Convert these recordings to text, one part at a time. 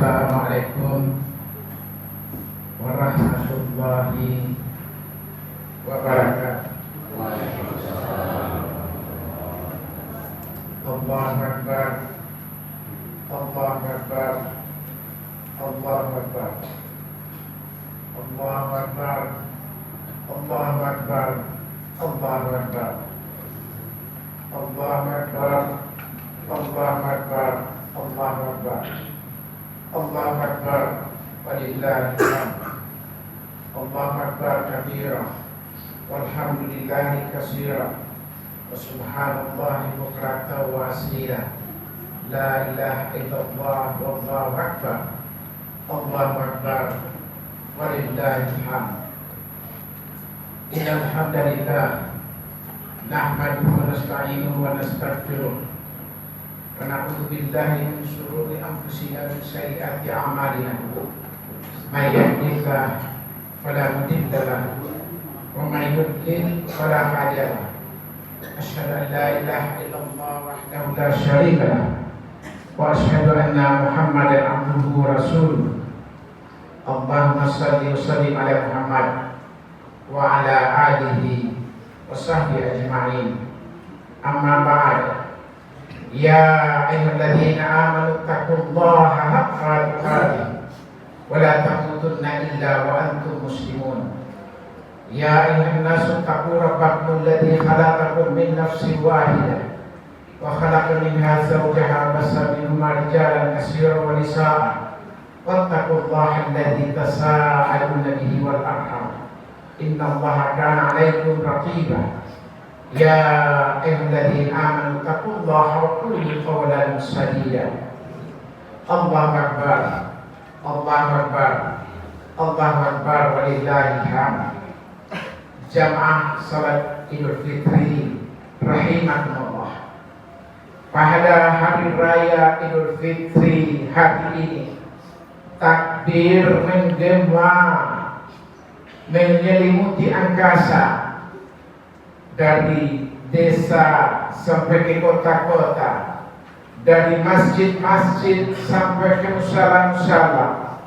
Assalamualaikum warahmatullahi wabarakatuh. Allahu Akbar, Allahu Akbar, Allahu Akbar, Allahu Akbar, Allahu Akbar, Allahu Akbar, Allahu Akbar, Allahu Akbar, Allahu Akbar, Allahu Akbar, walillahil hamd. Allahu Akbar kabira, walhamdulillahi katsira, wa subhanallahi bukratan wa asila. La ilaha illallah wallahu akbar. Allahu Akbar, walillahil hamd. Innal hamdalillah nahmaduhu wa nasta'inuhu wa nastaghfiruh. Wa na'udzu billahi min shururi anfusina wa min sayyiati a'malina. May yahdihillahu fala mudilla lahu wa may yudlil fala hadiya lahu. Asyhadu an la ilaha illallah wahdahu la syarika lahu wa asyhadu anna Muhammadan abduhu wa rasuluh. Allahumma shalli wa sallim ala Muhammad wa ala alihi wa sahbihi ajma'in. Amma ba'd. Ya ayyuhalladzina amanu taqullaha haqqa tuqatih wa la tamutunna illa wa antum muslimun. Ya ayyuhan nasu taqu rabbakum alladzi khalaqakum min nafsin wahidah wa khalaqa minha zawjaha wa bassa minhuma rijalan katsiran wa nisaa'a wattaqullaha alladzi tasaaluna bihi wal arham innallaha kana 'alaikum raqiba. Ya ayyuhalladzina amanu taqullaha wa qulu qawlan sadida. Allahu Akbar, Allahu Akbar, Allahu Akbar, walillahil hamd. Jamaah salat Idul Fitri rahimakumullah. Pada hari raya Idul Fitri hari ini, takbir menggema menyelimuti angkasa, dari desa sampai ke kota-kota, dari masjid-masjid sampai ke musala-musala,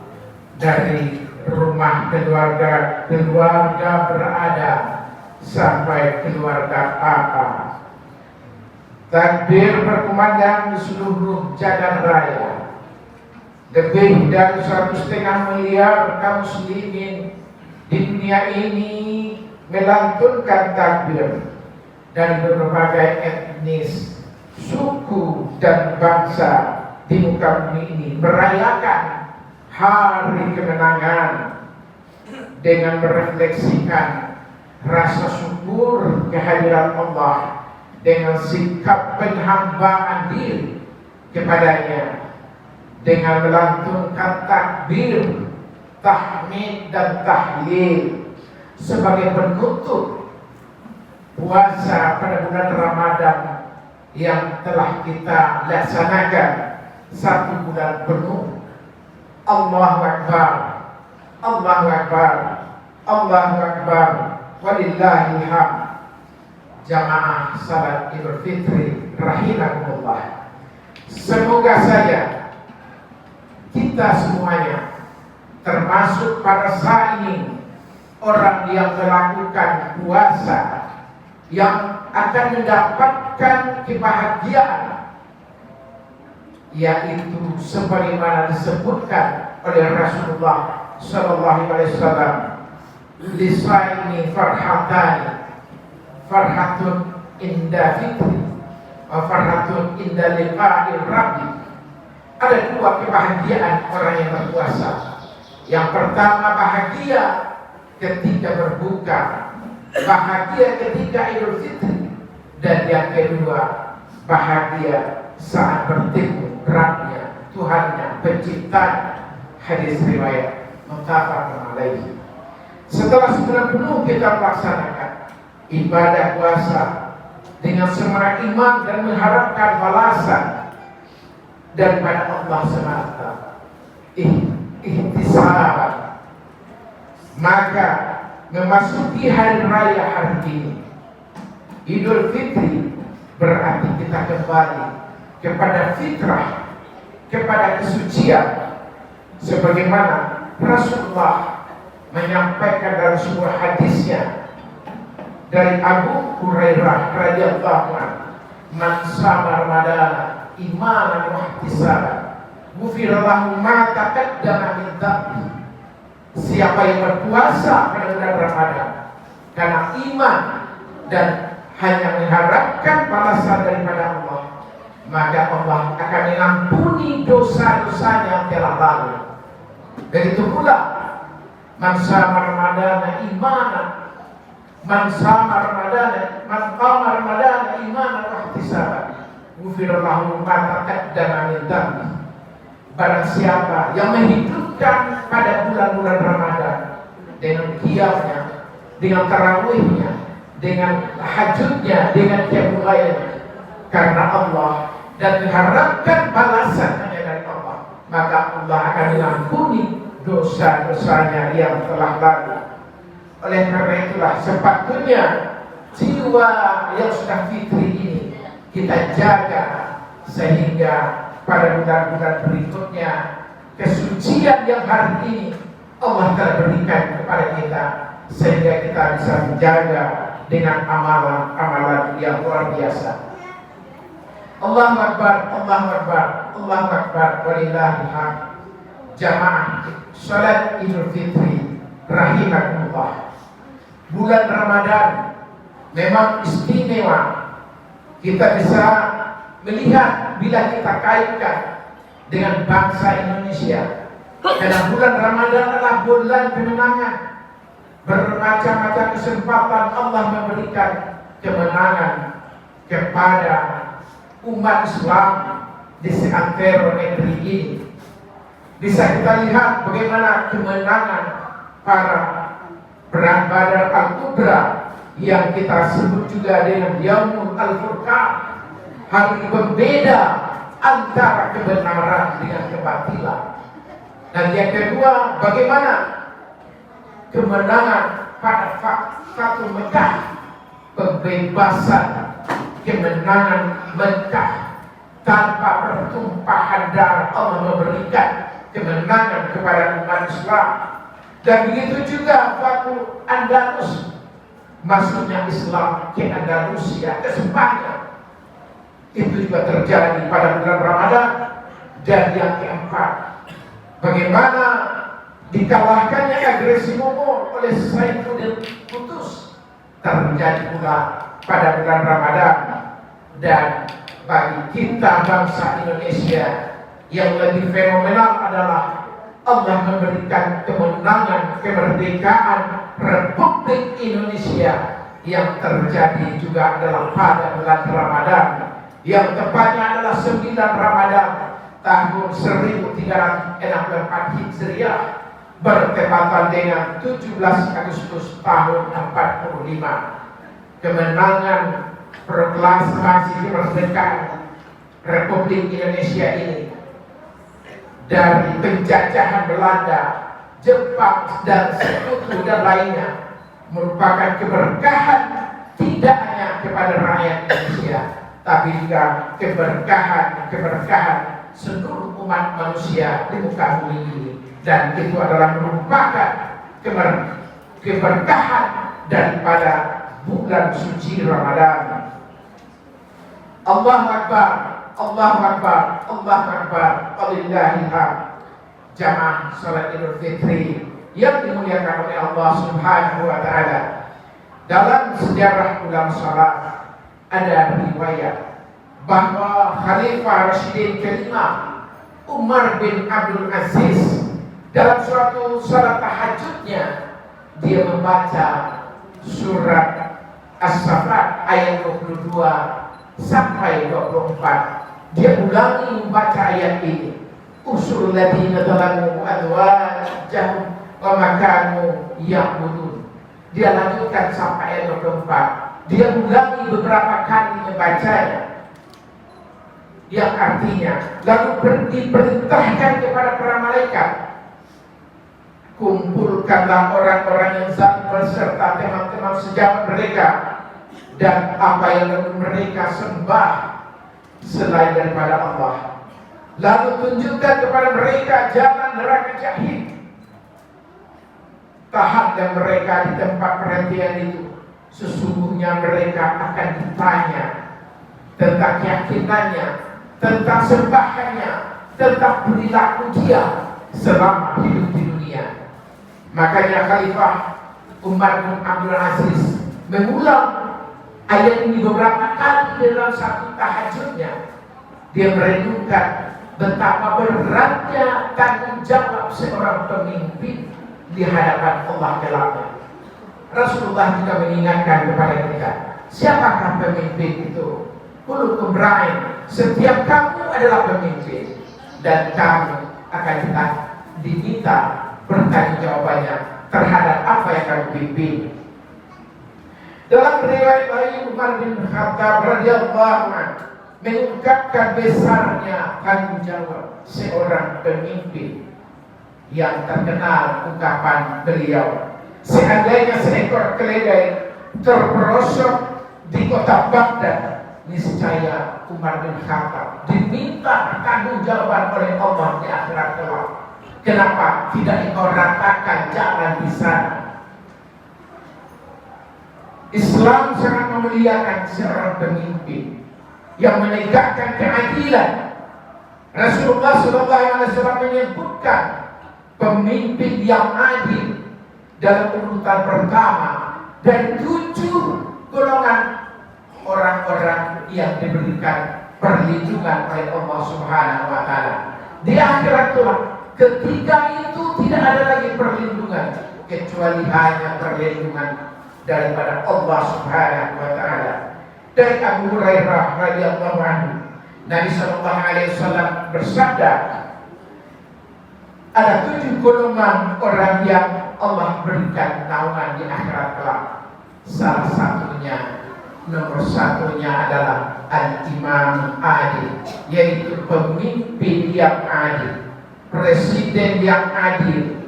dari rumah keluarga berada sampai keluarga papa. Takbir berkumandang di seluruh jagat raya. Lebih dari 1,5 miliar kaum muslimin di dunia ini melantunkan takbir dari berbagai etnis, suku dan bangsa di muka bumi ini merayakan hari kemenangan dengan merefleksikan rasa syukur kehadiran Allah dengan sikap penghambaan diri kepadanya, dengan melantunkan takbir, tahmid dan tahlil sebagai penutup puasa pada bulan Ramadan yang telah kita laksanakan 1 bulan penuh. Allahu Akbar, Allahu Akbar, Allahu Akbar, walillahil hamd. Jamaah salat Idul Fitri rahimakumullah. Semoga saja kita semuanya, termasuk para sa'imin, orang yang melakukan puasa, yang akan mendapatkan kebahagiaan, yaitu sebagaimana disebutkan oleh Rasulullah sallallahu alaihi wasallam, lisaini farhatani, farhatun inda fitri wa farhatun inda liqa'ir rabbi. Ada 2 kebahagiaan orang yang berpuasa. Yang pertama bahagia ketika berbuka, bahagia ketika Idul Fitri, dan yang kedua bahagia saat bertemu Rabbnya, Tuhannya, penciptanya. Hadis riwayat muttafaqun alaihi. Setelah sebulan penuh kita melaksanakan ibadah puasa dengan semangat iman dan mengharapkan balasan daripada Allah semata, ihtisaban, maka memasuki hari raya hari ini, Idul Fitri, berarti kita kembali kepada fitrah, kepada kesucian, Sebagaimana Rasulullah menyampaikan dalam sebuah hadisnya dari Abu Hurairah radhiyallahu anhu, "Man shama Ramadana imanan wa ihtisaban, ghufira lahu ma taqaddama min dhanbi." Siapa yang berpuasa pada bulan Ramadan karena iman dan hanya mengharapkan balasan daripada Allah, maka Allah akan mengampuni dosa-dosanya yang telah lalu. Begitu pula man shama Ramadana imanan, man shama Ramadana, man qama Ramadana imanan wa ihtisaban, ghufira lahu ma taqaddama min dhanbi. Barang siapa yang menghidupkan pada bulan-bulan Ramadan dengan qiyamnya, dengan tarawihnya, dengan tahajudnya, dengan qiyamul lail karena Allah dan mengharapkan balasan hanya dari Allah, maka Allah akan mengampuni dosa-dosanya yang telah lalu. Oleh karena itulah sepatutnya jiwa yang sudah fitri ini kita jaga, sehingga pada bulan-bulan berikutnya kesucian yang hari ini Allah telah berikan kepada kita, sehingga kita bisa menjaga dengan amalan-amalan yang luar biasa. Allahu Akbar, Allahu Akbar, Allahu Akbar, walillahil hamd. Jamaah salat Idul Fitri rahimakumullah. Bulan Ramadan memang istimewa. Kita bisa melihat bila kita kaitkan dengan bangsa Indonesia, karena bulan Ramadan adalah bulan kemenangan. Bermacam-macam kesempatan Allah memberikan kemenangan kepada umat Islam di seantero negeri ini. Bisa kita lihat bagaimana kemenangan para perang Badar Al-Kubra yang kita sebut juga dengan Yaumul Al-Furqan, hari pembeda antara kebenaran dengan kebatilan. Dan yang kedua, bagaimana kemenangan pada Fathu Mekah, pembebasan, kemenangan Mekah tanpa pertumpahan darah. Allah memberikan kemenangan kepada umat Islam. Dan begitu juga Fathu Andalus, masuknya Islam ke Andalusia, ke Spanyol, itu juga terjadi pada bulan Ramadan. Dan yang keempat, bagaimana dikalahkannya agresi Mongol oleh Saifuddin Qutus, terjadi pula pada bulan Ramadan. Dan bagi kita bangsa Indonesia, yang lebih fenomenal adalah Allah memberikan kemenangan kemerdekaan Republik Indonesia yang terjadi juga adalah pada bulan Ramadan, yang tepatnya adalah 9 Ramadan tahun 1364 Hijriah, bertepatan dengan 17 Agustus tahun 45. Kemenangan proklamasi kemerdekaan Republik Indonesia ini dari penjajahan Belanda, Jepang, dan sekutu dan lainnya merupakan keberkahan tidak hanya kepada rakyat Indonesia, tapi juga keberkahan seluruh umat manusia di muka bumi ini. Dan itu adalah merupakan keberkahan daripada bulan suci Ramadan. Allahu Akbar, Allahu Akbar, Allahu Akbar, walillahil hamd. Jamaah salat Idul Fitri yang dimuliakan oleh Allah Subhanahu wa taala. Dalam sejarah ulama salat ada riwayat bahwa Khalifah Rasyidin kelima Umar bin Abdul Aziz dalam suatu salat tahajudnya dia membaca surat As-Saffat ayat 22 sampai 24. Dia ulangi membaca ayat ini, usul ladina zalamu adwajahum wa makanu ya'budun. Dia lanjutkan sampai ayat 24. Dia ulangi beberapa kali membacanya, yang artinya lalu diperintahkan kepada para malaikat, kumpulkanlah orang-orang yang zalim beserta teman-teman sejawat mereka dan apa yang mereka sembah selain daripada Allah. lalu tunjukkan kepada mereka jalan neraka jahim. Tahaplah mereka di tempat perhentian itu. Sesungguhnya mereka akan ditanya tentang keyakinannya, tentang sembahannya, tentang perilaku dia selama hidup di dunia. Makanya Khalifah Umar bin Abdul Aziz mengulang ayat ini beberapa kali dalam satu tahajudnya. Dia merenungkan betapa beratnya tanggung jawab seorang pemimpin di hadapan Allah kelaknya. Rasulullah juga mengingatkan kepada kita, siapakah pemimpin itu? Kulukum ra'in, setiap kamu adalah pemimpin, dan kamu akan diminta pertanggungjawabannya terhadap apa yang kamu pimpin. Dalam riwayat lain, Umar bin Khattab radhiyallahu anhu mengungkapkan besarnya tanggung jawab seorang pemimpin yang terkenal ungkapan beliau, seandainya seekor keledai terperosok di kota Baghdad, niscaya Umar bin Khattab diminta pertanggungjawaban oleh Allah di akhirat kelak. Kenapa tidak engkau ratakan jalan di sana? Islam sangat memuliakan seorang pemimpin yang menegakkan keadilan. Rasulullah SAW menyebutkan pemimpin yang adil dalam urutan pertama dan 7 golongan orang-orang yang diberikan perlindungan oleh Allah Subhanahu wa taala. Di akhirat kelak, ketiga itu tidak ada lagi perlindungan kecuali hanya perlindungan daripada Allah Subhanahu wa taala. Dari Abu Hurairah radhiyallahu anhu, Nabi sallallahu alaihi wasallam bersabda, ada 7 golongan orang yang Allah berikan naungan di akhirat kelak. Salah satunya, nomor satunya adalah al-imam adil, yaitu pemimpin yang adil, presiden yang adil,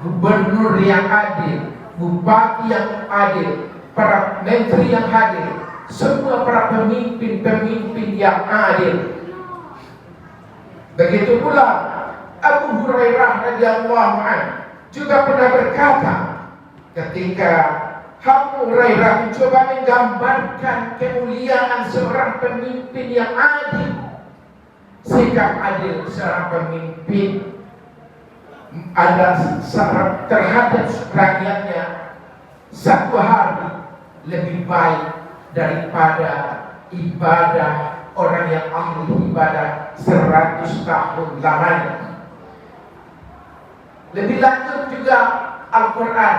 gubernur yang adil, bupati yang adil, para menteri yang adil, semua para pemimpin-pemimpin yang adil. Begitu pula Abu Hurairah radhiyallahu anhu juga pernah berkata, ketika Abu Hurairah mencoba menggambarkan kemuliaan seorang pemimpin yang adil, sikap adil seorang pemimpin ada terhadap rakyatnya satu hari lebih baik daripada ibadah orang yang ahli ibadah 100 tahun lamanya. Lebih lanjut juga Al-Quran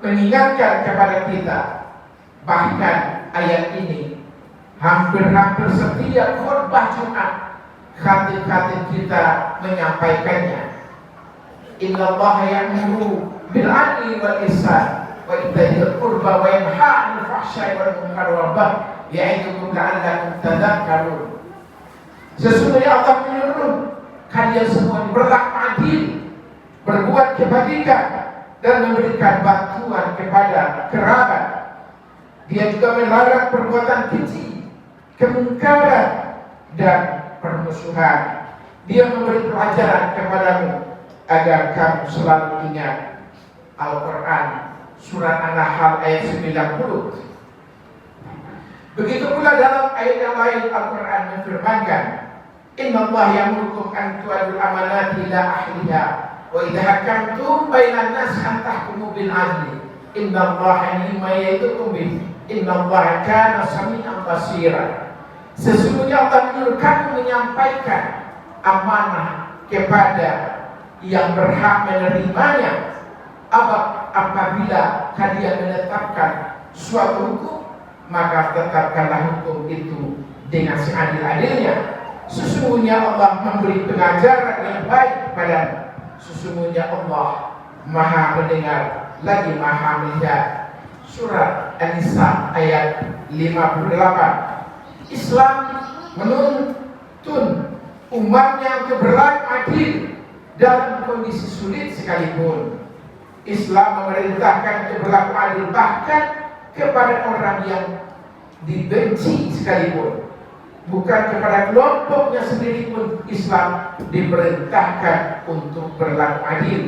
mengingatkan kepada kita, bahkan ayat ini hampir-hampir setiap khutbah Jumat khatib-khatib kita menyampaikannya. Innallaha ya'muru bil 'adli wal ihsan wa ita'i dzil qurba wa yanha 'anil fahsya'i wal munkari wal baghi ya'idukum la'allakum tadhakkarun. Sesungguhnya Allah menyuruh kalian semua berlaku adil, berbuat kebajikan, dan memberikan bantuan kepada kerabat. Dia juga melarang perbuatan keji, kemungkaran, dan permusuhan. Dia memberi pelajaran kepadamu agar kamu selalu ingat. Al-Quran surat An-Nahl ayat 90. Begitu pula dalam ayat yang lain Al-Quran menfirmankan, Innallaha ya'murukum an tu'addul amanati ila ahliha wa idza hakamtum bainan nas an tahkumu bil 'adli innallaha ni'ma ya'idukum bih innallaha kana sami'an basira. Sesungguhnya Allah menyuruh kamu menyampaikan amanah kepada yang berhak menerimanya. Apabila kalian menetapkan suatu hukum, maka tetapkanlah hukum itu dengan seadil-adilnya. Sesungguhnya Allah memberi pengajaran yang baik kepadamu. Sesungguhnya Allah Maha mendengar lagi Maha melihat. Surat An-Nisa ayat 58. Islam menuntun umatnya untuk berlaku adil dalam kondisi sulit sekalipun. Islam memerintahkan untuk berlaku adil bahkan kepada orang yang dibenci sekalipun. bukan kepada kelompoknya sendiri pun Islam diperintahkan untuk berlaku adil.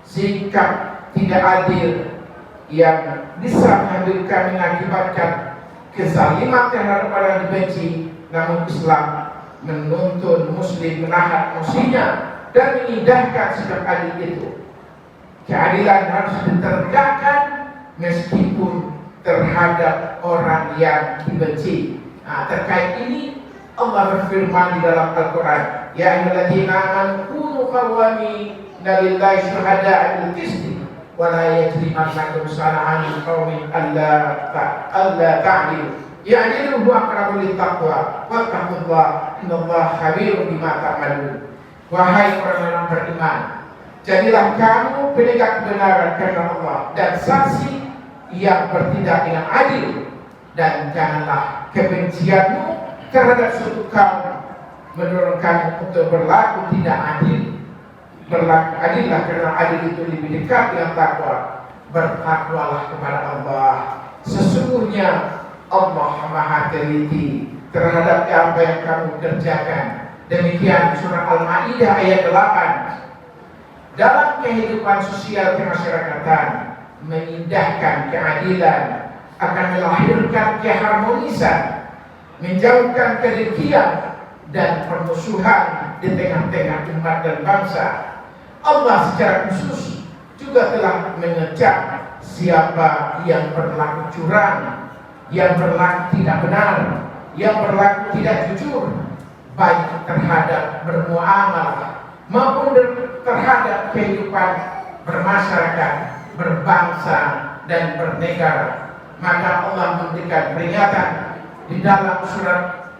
Sikap tidak adil yang bisa mengakibatkan kezaliman terhadap orang dibenci, namun Islam menuntun muslim menahan emosinya dan mengindahkan sikap adil itu. Keadilan harus ditegakkan meskipun terhadap orang yang dibenci. Terkait ini Allah berfirman di dalam Al-Quran, ya ayyuhalladzina amanu kunu qawwamina lillahi syuhada'a bil qisti wa la yajrimannakum shana'anu qaumin alla ta'dilu ya'dilu huwa aqrabu littaqwa wattaqullaha innallaha khabirun bima ta'malun. Wahai orang-orang beriman, jadilah kamu penegak kebenaran karena Allah dan saksi yang bertindak dengan adil, dan janganlah kebencianmu terhadap suatu kaum mendorong kamu untuk berlaku tidak adil. Berlaku adillah karena adil itu lebih dekat dengan takwa. Bertakwalah kepada Allah. Sesungguhnya Allah Maha teliti terhadap apa yang kamu kerjakan. Demikian surah Al-Maidah ayat 8. Dalam kehidupan sosial kemasyarakatan, mengindahkan keadilan akan melahirkan keharmonisan, menjauhkan kedengkian dan permusuhan di tengah-tengah umat dan bangsa. Allah secara khusus juga telah mengecam siapa yang berlaku curang, yang berlaku tidak benar, yang berlaku tidak jujur, baik terhadap bermuamalah maupun terhadap kehidupan bermasyarakat, berbangsa dan bernegara. Maka Allah memberikan peringatan di dalam surat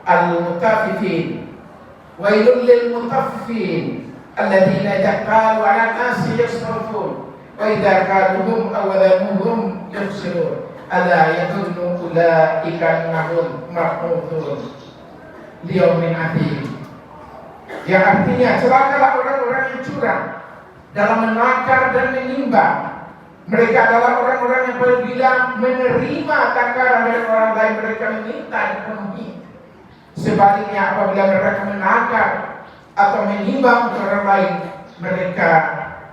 Al-Mutaffifin, wailul lil mutaffifin alladzina idza qalu 'alan nasi yasrafun wa idza qaluhum aw wadanuhum yukhsirun ala yadunnu ulaika annahum mahmudun liyaumin adzim. Yang artinya celakalah orang-orang yang curang dalam menakar dan menimbang. Mereka adalah orang-orang yang apabila menerima takaran dari orang lain, mereka meminta dipenuhi. Sebaliknya apabila mereka menakar atau menimbang untuk orang lain, mereka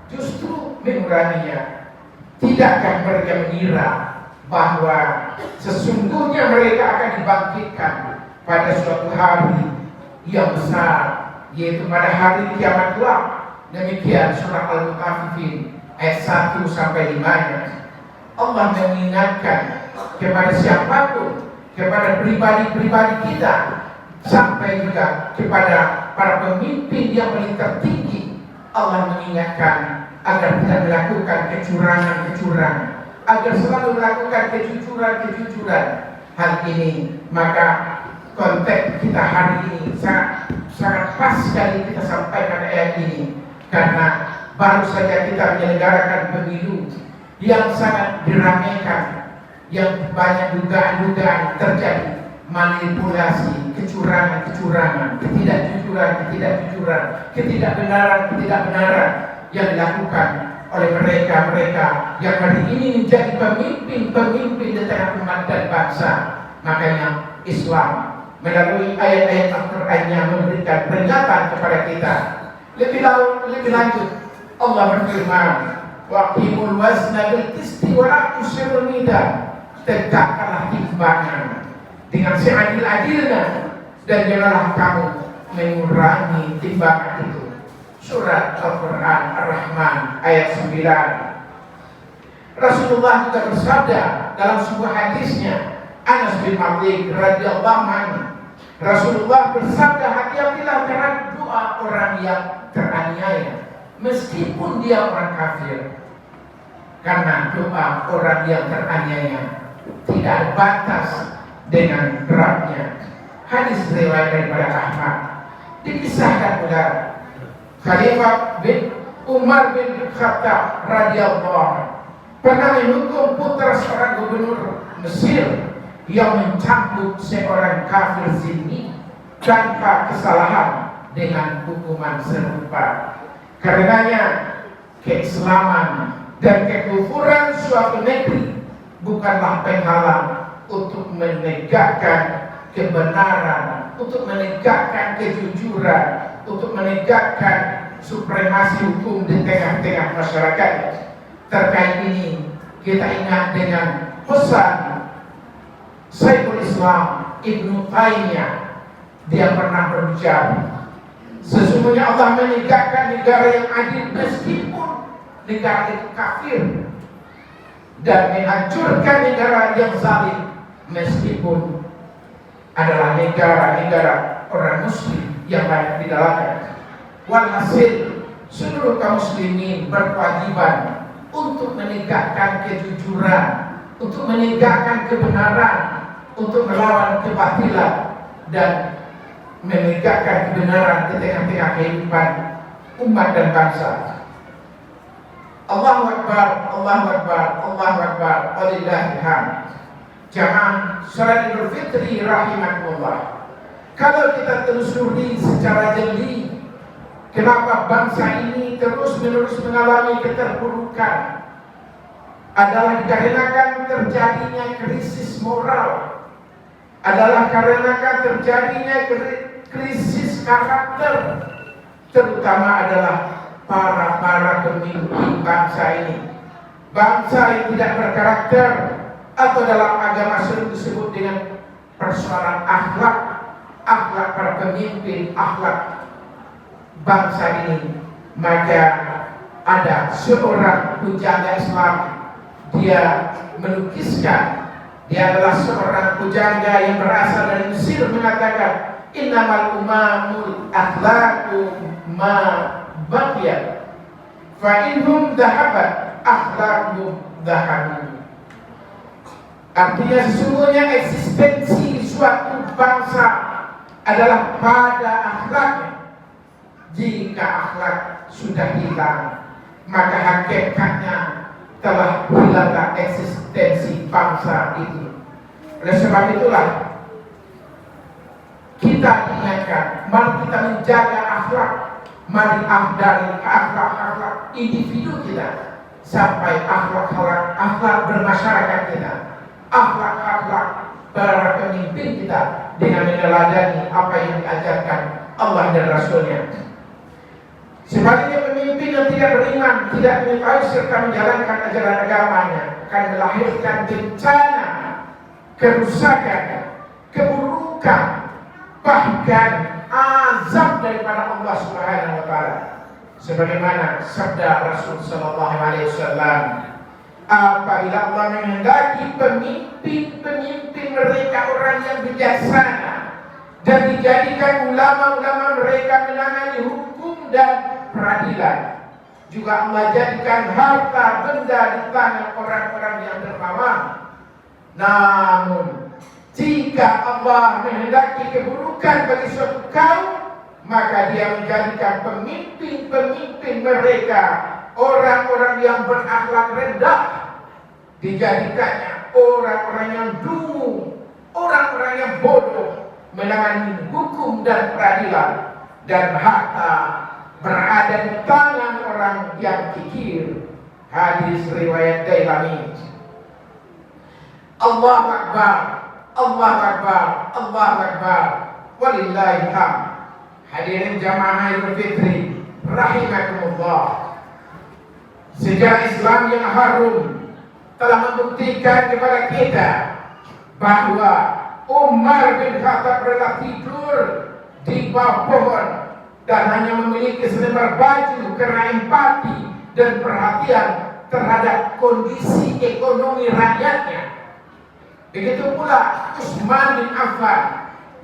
justru menguranginya. Tidakkah mereka mengira bahwa sesungguhnya mereka akan dibangkitkan pada suatu hari yang besar, yaitu pada hari kiamat kelak? Demikian surah Al-Mutaffifin ayat 1 sampai 5-nya. Allah mengingatkan kepada siapapun, kepada pribadi-pribadi kita, sampai juga kepada para pemimpin yang paling tertinggi. Allah mengingatkan agar tidak melakukan kecurangan-kecurangan, agar selalu melakukan kejujuran-kejujuran. Hal ini maka konteks kita hari ini sangat pas sekali kita sampaikan ayat ini, karena baru saja kita menyelenggarakan pemilu yang sangat diramaikan, yang banyak dugaan-dugaan terjadi, manipulasi, kecurangan-kecurangan, ketidakjujuran, ketidakbenaran yang dilakukan oleh mereka yang hari ini menjadi pemimpin di tengah umat dan bangsa. Makanya Islam melalui ayat-ayat Al-Qur'annya memberikan peringatan kepada kita. Lebih lanjut Allah berfirman, waqimul wazna bil qisti wa la tusirul midan. Tegakkanlah timbangan dengan seadil-adilnya dan janganlah kamu mengurangi timbangan itu. Surat Al-Quran Ar-Rahman ayat 9. Rasulullah juga bersabda dalam sebuah hadisnya, Anas bin Malik radhiyallahu anhu, Rasulullah bersabda, hati-hatilah terhadap doa orang yang teraniaya meskipun dia orang kafir, karena doa orang yang teraniaya tidak ada batas dengan beratnya. Hadis riwayat daripada Ahmad. Dikisahkan pula Khalifah bin Umar bin Khattab radhiyallahu pernah menghukum putra seorang gubernur Mesir yang mencambuk seorang kafir zimmi tanpa kesalahan dengan hukuman serupa. Karenanya keislaman dan kekufuran suatu negeri bukanlah penghalang untuk menegakkan kebenaran, untuk menegakkan kejujuran, untuk menegakkan supremasi hukum di tengah-tengah masyarakat. Terkait ini kita ingat dengan pesan Syekhul Islam Ibnu Taimiyah. Dia pernah berujar, sesungguhnya Allah menegakkan negara yang adil meskipun negara itu kafir, dan menghancurkan negara yang zalim meskipun adalah negara-negara orang muslim yang banyak di dalamnya. Walhasil, seluruh kaum muslimin berkewajiban untuk menegakkan kejujuran, untuk menegakkan kebenaran, untuk melawan kebatilan dan menegakkan kebenaran di tengah-tengah kehidupan umat dan bangsa. Allahu Akbar, Allahu Akbar, Allahu Akbar, walillahil hamd. Jamaah salat Idul Fitri rahimakumullah. Kalau kita telusuri secara jeli, kenapa bangsa ini terus-menerus mengalami keterpurukan, adalah dikarenakan terjadinya krisis moral, adalah karenakan terjadinya krisis karakter, terutama adalah para pemimpin bangsa ini. Bangsa yang tidak berkarakter, atau dalam agama sering disebut dengan persoalan akhlak para pemimpin, akhlak bangsa ini. Maka ada seorang pujangga Islam, dia melukiskan, dia adalah seorang pujangga yang berasal dari Mesir, mengatakan innamal umamul akhlaqu ma baqiyat fa inhum dhahabat akhlaqu dhahabu. Artinya sesungguhnya eksistensi suatu bangsa adalah pada akhlaknya. Jika akhlak sudah hilang, maka hakikatnya telah hilanglah eksistensi bangsa itu. Oleh sebab itulah kita diingatkan, mari kita menjaga akhlak, mari dari akhlak individu kita sampai akhlak bermasyarakat kita, akhlak para pemimpin kita, dengan meneladani apa yang diajarkan Allah dan Rasulnya. Sebaliknya pemimpin yang tidak beriman, tidak mengetahui serta menjalankan ajaran agamanya, akan melahirkan bencana, kerusakan, keburukan, bahkan azab daripada Allah Subhanahu wa taala. Sebagaimana sabda Rasul sallallahu alaihi wasallam, apabila Allah menghendaki pemimpin mereka orang yang bijaksana dan dijadikan ulama-ulama mereka menangani hukum dan peradilan, juga Allah jadikan harta benda di tangan orang-orang yang dermawan. Namun jika Allah menghendaki keburukan bagi suatu kaum, maka Dia menjadikan pemimpin mereka orang-orang yang berakhlak rendah, dijadikannya orang-orang yang dungu, orang-orang yang bodoh, menangani hukum dan peradilan, dan harta berada di tangan orang yang kikir. Hadis riwayat Dailami. Allahu Akbar, Allahu Akbar, Allahu Akbar, walillahil hamd. Hadirin jamaah Idul Fitri rahimakumullah. Sejarah Islam yang harum telah membuktikan kepada kita bahwa Umar bin Khattab rela tidur di bawah pohon dan hanya memiliki selembar baju karena empati dan perhatian terhadap kondisi ekonomi rakyatnya. Begitu pula Utsman bin Affan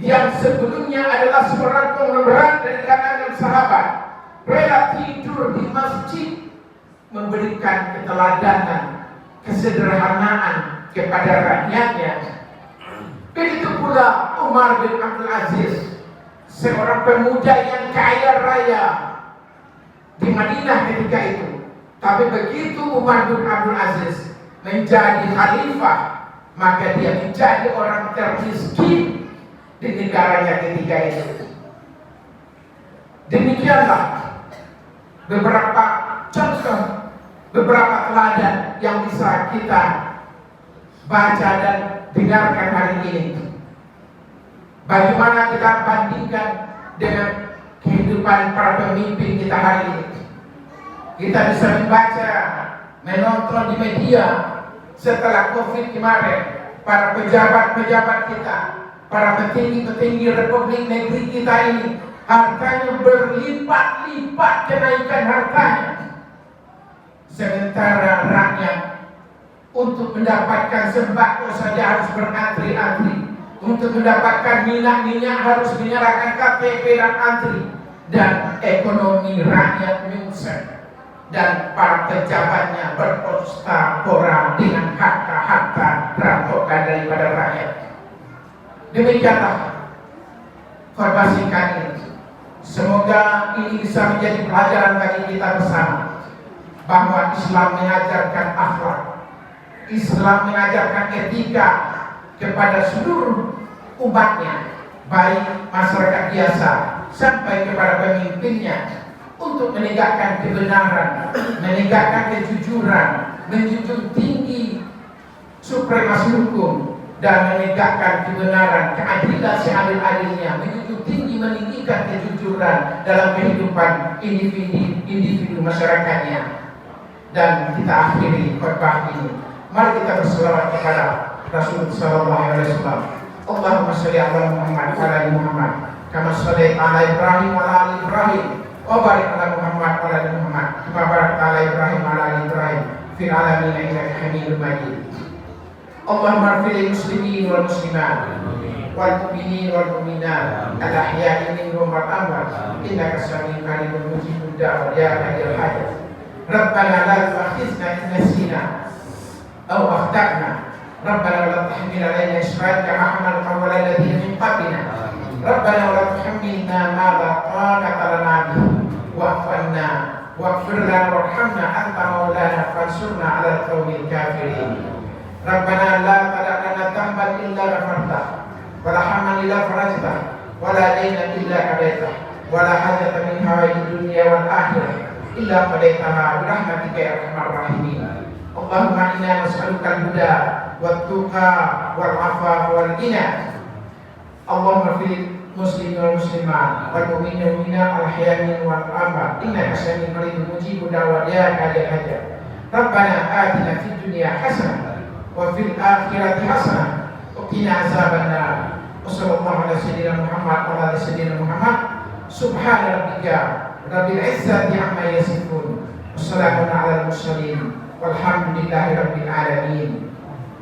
yang sebelumnya adalah seorang konglomerat dari kalangan sahabat, rela tidur di masjid, memberikan keteladanan, kesederhanaan kepada rakyatnya. Begitu pula Umar bin Abdul Aziz, seorang pemuda yang kaya raya di Madinah ketika itu. Tapi begitu Umar bin Abdul Aziz menjadi khalifah, maka dia menjadi orang termiskin di negaranya ketika itu. Demikianlah beberapa contoh, beberapa teladan yang bisa kita baca dan dengarkan hari ini. Bagaimana kita bandingkan dengan kehidupan para pemimpin kita hari ini? Kita bisa membaca, menonton di media setelah COVID kemarin, para pejabat-pejabat kita, para petinggi-petinggi Republik Negeri kita ini, hartanya berlipat-lipat kenaikan hartanya. Sementara rakyat untuk mendapatkan sembako saja harus berantri-antri. Untuk mendapatkan minyak harus menyerahkan KTP dan antri. Dan ekonomi rakyat menyusut. Dan para pejabatnya berpesta-pora dengan harta-harta rampokan daripada rakyat. Demikianlah khotbah singkat ini. Semoga ini bisa menjadi pelajaran bagi kita bersama, bahwa Islam mengajarkan akhlak, Islam mengajarkan etika kepada seluruh umatnya, baik masyarakat biasa sampai kepada pemimpinnya, untuk menegakkan kebenaran, menegakkan kejujuran, menjunjung tinggi supremasi hukum, dan menegakkan kebenaran, keadilan seadil-adilnya, menjunjung tinggi meninggikan kejujuran dalam kehidupan individu masyarakatnya. Dan kita akhiri khotbah ini. Mari kita berselawat kepada Rasulullah sallallahu alaihi wasallam. Allahumma shalli ala Muhammad wa ala Muhammad kama shallaita ala Ibrahim wa ala Ibrahim wa barik ala Muhammad wa ala Muhammad kama barakta ala Ibrahim wa ala Ibrahim fil alamin innaka Hamidum Majid. Allahumma ighfir lil muslimin wal muslimat wal mu'minin wal mu'minat al ahya'i minhum wal amwat innaka sami'un qaribun mujibud da'wat ya hadiyal hajat. Rabbana la tu'akhidhna in nasina aw akhta'na. Rabbana wa la tahmil 'alaina isran kama hamaltahu 'ala alladziina min qablina. Rabbana wa la tuhammilna ma la taqata lana bihi wa'fu 'anna waghfir lana warhamna anta maulana fansurna 'alal qaumil kafirin. Rabbana la tada' lana dhanban illa ghafartah wa la hamman illa farajtah wa la dayna illa qadaitah wa la hajatan min hawaijid dunya wal akhirah illa qadaitaha bi rahmatika ya arhamar rahimin. Allahumma inna nas'aluka al-huda wat-tuqa wal-'afaf wal-ghina. Allahumma fil muslimin wal muslimat wal mu'minin wal mu'minat al-ahya'i wal amwat innaka sami'un qaribun mujibud da'wat ya hadiyal hajat. Rabbana atina fid dunya hasanah wa fil akhirati hasanah wa qina azabannar. Wassallallahu ala sayyidina Muhammad wa ala sayyidina Muhammad. Subhana rabbika rabbil izzati amma yasifun. Wassalamun ala al-mursalin. Walhamdulillahi rabbil alamin.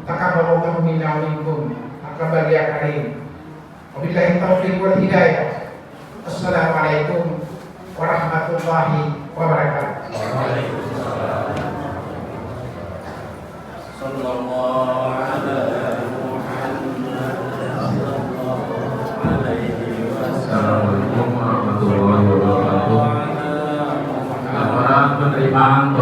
Taqabbalallahu minna wa minkum. Taqabbal ya karim. Wabillahi taufiq wal hidayah. Assalamualaikum warahmatullahi wabarakatuh. Waalaikumsalam. Sallallahu alaihi wasallam. Assalamualaikum warahmatullahi wabarakatuh. Laporan penerimaan